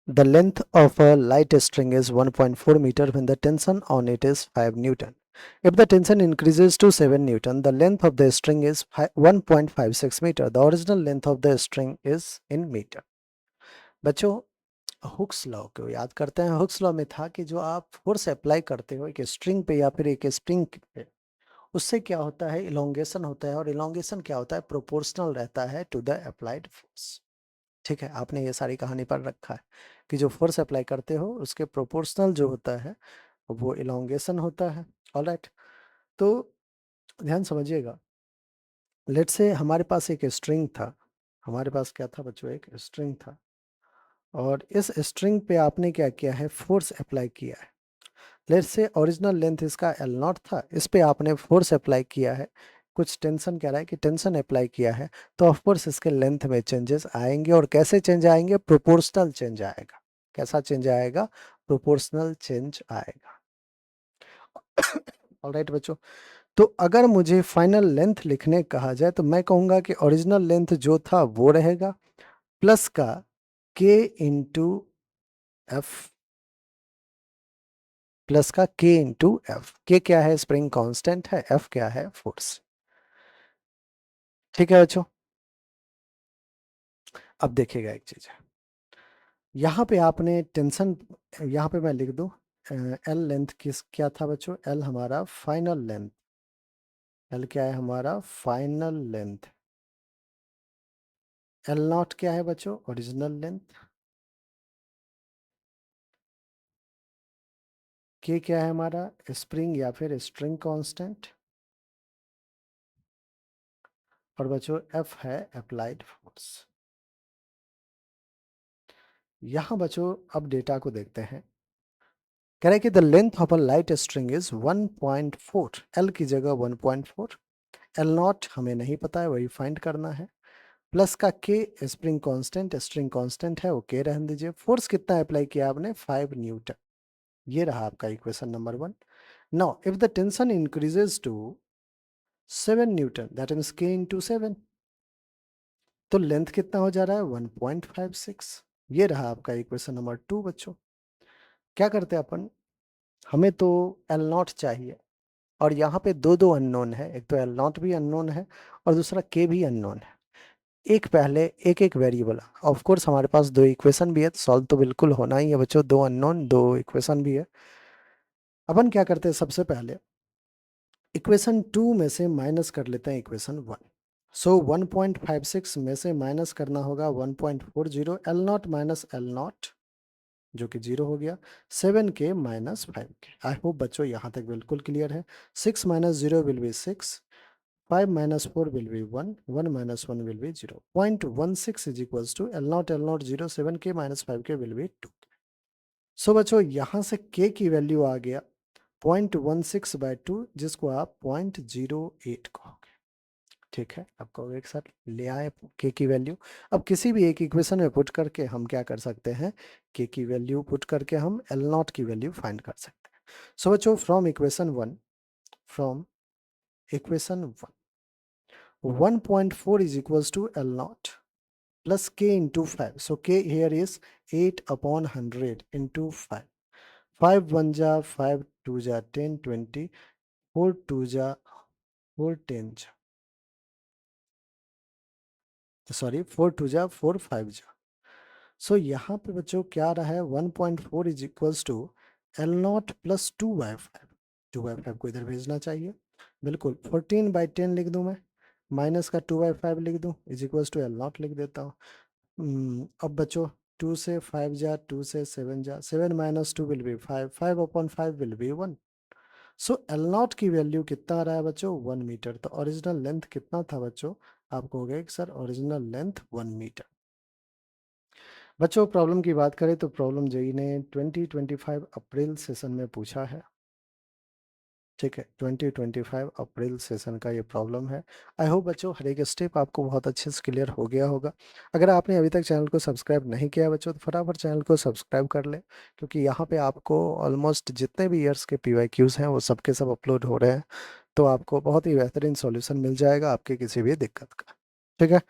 The length of a light string is 1.4 meter when the tension on it is 5 Newton. If the tension increases to 7 Newton, the length of the string is 1.56 meter. The original length of the string is in meter. बच्चों, Hooke's law को याद करते हैं। Hooke's law में था कि जो आप फोर्स अप्लाई करते हो एक स्ट्रिंग पे या फिर एक स्प्रिंग पे, उससे क्या होता है, इलोंगेशन होता है, और इलोंगेशन क्या होता है, प्रोपोर्शनल रहता है टू द अप्लाइड फोर्स। ठीक है, आपने ये सारी कहानी पढ़ रखा है कि जो फोर्स अप्लाई करते हो उसके प्रोपोर्शनल जो होता है वो इलोंगेशन होता है। ऑलराइट, तो ध्यान समझिएगा। लेट्स से हमारे पास एक स्ट्रिंग था, हमारे पास क्या था बच्चों, एक स्ट्रिंग था, और इस स्ट्रिंग पे आपने क्या किया है, फोर्स अप्लाई किया है। लेट्स से ओरिजिनल लेंथ इसका एल नॉट था, इस पे आपने फोर्स अप्लाई किया है, कुछ टेंशन कह रहा है कि टेंशन अप्लाई किया है, तो ऑफकोर्स इसके लेंथ में चेंजेस आएंगे। और कैसे चेंज आएंगे, प्रोपोर्शनल चेंज आएगा। कैसा चेंज आएगा, प्रोपोर्शनल चेंज आएगा। ऑलराइट बच्चों, तो अगर मुझे फाइनल लेंथ लिखने कहा जाए तो मैं कहूंगा कि ओरिजिनल लेंथ जो था वो रहेगा प्लस का के इंटू एफ, प्लस का के इंटू एफ। के क्या है, स्प्रिंग कांस्टेंट है, एफ क्या है, फोर्स। ठीक है बच्चों, अब देखिएगा एक चीज, यहाँ पे आपने टेंशन, यहाँ पे मैं लिख दूं एल लेंथ किस क्या था बच्चों, एल हमारा फाइनल लेंथ, एल क्या है हमारा फाइनल लेंथ, एल नॉट क्या है बच्चों, ओरिजिनल लेंथ, के क्या है हमारा स्प्रिंग या फिर स्ट्रिंग कांस्टेंट, और बच्चों एफ है अप्लाइड फोर्स। यहाँ बच्चों अब डेटा को देखते हैं। कह रहे हैं कि the length of a light string is 1.4, L की जगह 1.4, एल नॉट हमें नहीं पता है, वही फाइंड करना है, प्लस का के स्प्रिंग कांस्टेंट, स्ट्रिंग कांस्टेंट है वो के रहने दीजिए। फोर्स कितना अप्लाई किया आपने, 5 न्यूटन। ये रहा आपका equation number 1। Now if the tension increases to 7 newton, that means K into 7, तो लेंथ कितना हो जा रहा है, 1.56। ये रहा आपका इक्वेशन नंबर 2 बच्चों। क्या करते हैं अपन, हमें तो एल नॉट चाहिए, और यहाँ पे दो दो अननोन है, एक तो एल नॉट भी अननोन है और दूसरा के भी अननोन है। एक पहले एक एक वेरिएबल, ऑफ कोर्स हमारे पास दो इक्वेशन भी है, तो सॉल्व तो बिल्कुल होना ही है बच्चों, दो अननोन दो इक्वेशन भी है। अपन क्या करते हैं, सबसे पहले इक्वेशन 2 में से माइनस कर लेते हैं इक्वेशन 1। सो 1.56 में से माइनस करना होगा 1.40, L not minus L not जो कि 0 हो गया, 7 के माइनस 5 के। आई होप बच्चों यहाँ तक बिल्कुल क्लियर है। 6 minus 0 will be 6, 5 minus 4 will be 1, 1 minus 1 will be 0. 0.16 is equals to L naught 0, 7k minus 5k will be 2. सो बच्चों यहाँ से k की वैल्यू आ गया 0.16/2, जिसको आप 0.08 कहोगे। ठीक है, अब कहोगे एक साथ ले आए k की वैल्यू। अब किसी भी एक इक्वेशन में पुट करके हम क्या कर सकते हैं, k की वैल्यू पुट करके हम L नॉट की वैल्यू फाइंड कर सकते हैं। सो बच्चों from equation 1, from equation 1, 1.4 is equals to L naught plus K into 5. So K here is 8 upon 100 into 5. 5 1 ja, 5 2 ja, 10, 20, 4 2 ja, 4 10 ja. Sorry, 4 2 ja, 4 5 ja. So यहाँ पे बच्चों क्या रहा है, 1.4 is equals to L naught plus 2/5। 2/5 को इधर भेजना चाहिए, बिल्कुल 14/10 लिख दूँ मैं, माइनस का 2/5 लिख दूँ, is equals to L naught लिख देता हूँ। अब बच्चों 2 से 5 जा, 2 से 7 जा, 7 minus 2 will be 5, 5 upon 5 will be 1। So L not की वैल्यू कितना आ रहा है बच्चों, 1 मीटर। तो ओरिजिनल लेंथ कितना था बच्चों, आप कहोगे कि सर ओरिजिनल लेंथ 1 मीटर। बच्चों प्रॉब्लम की बात करें तो प्रॉब्लम जेई ने 2025 अप्रैल सेशन में पूछा है। ठीक है, 2025 अप्रैल सेशन का ये प्रॉब्लम है। आई होप बच्चों हर एक स्टेप आपको बहुत अच्छे से क्लियर हो गया होगा। अगर आपने अभी तक चैनल को सब्सक्राइब नहीं किया बच्चों तो फटाफट चैनल को सब्सक्राइब कर ले, क्योंकि यहाँ पे आपको ऑलमोस्ट जितने भी ईयर्स के PYQs हैं वो सब के सब अपलोड हो रहे हैं, तो आपको बहुत ही बेहतरीन सॉल्यूशन मिल जाएगा आपके किसी भी दिक्कत का। ठीक है,